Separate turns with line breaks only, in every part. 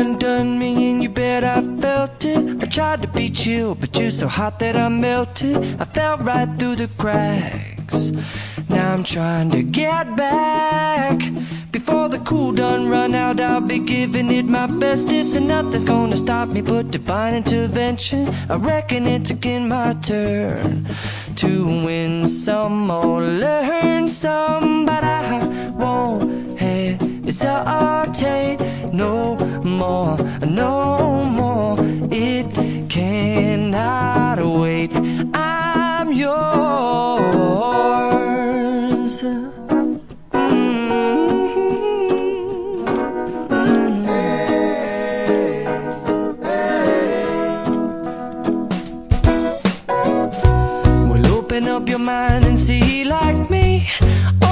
undone me and you bet I felt it. I tried to beat you, but you're so hot that I melted. I fell right through the cracks. Now I'm trying to get back. Before the cool done run out, I'll be giving it my bestest, and nothing's gonna stop me but divine intervention. I reckon it's again my turn to win some or learn some, but I won't hesitate no more, no more. It cannot wait. I'm yours. Open up your mind and see like me.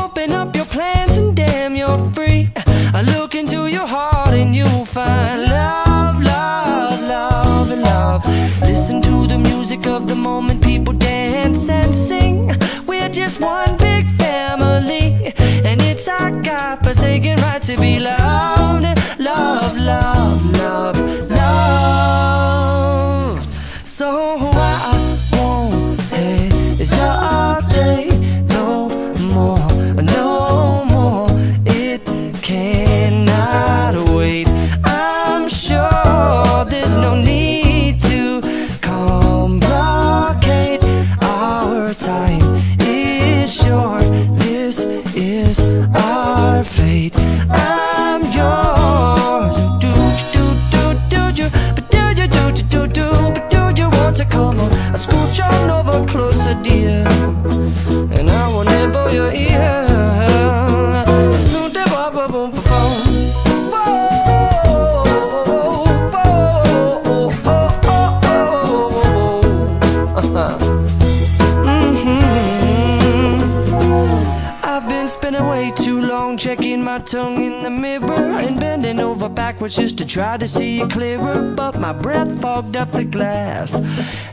Open up your plans and damn, you're free. I look into your heart and you'll find love, love, love, and love. Listen to the music of the moment, people dance and sing. We're just one big family, and it's our God-forsaken right to be loved. Love, love, love, love. So I won't hesitate no more, no more. It cannot wait. I'm sure there's no need to complicate. Our time is short. This is our fate. I'm yours. Do you, but do you, but do you want to come on? I scooch on over closer, dear, and I will nibble your ear. Soon to boom, boom, boom, boom. I've been spending way too long checking my tongue in the mirror and bending over backwards just to try to see it clearer, but my breath fogged up the glass,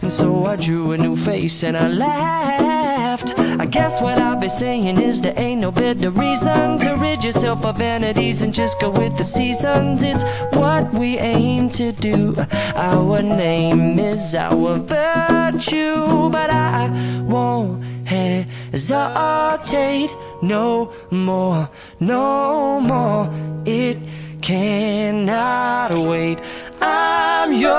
and so I drew a new face and I laughed. I guess what I'll be saying is there ain't no better reason to rid yourself of vanities and just go with the seasons. It's what we aim to do. Our name is our virtue, but I won't hesitate no more, no more. It cannot wait. I'm yours.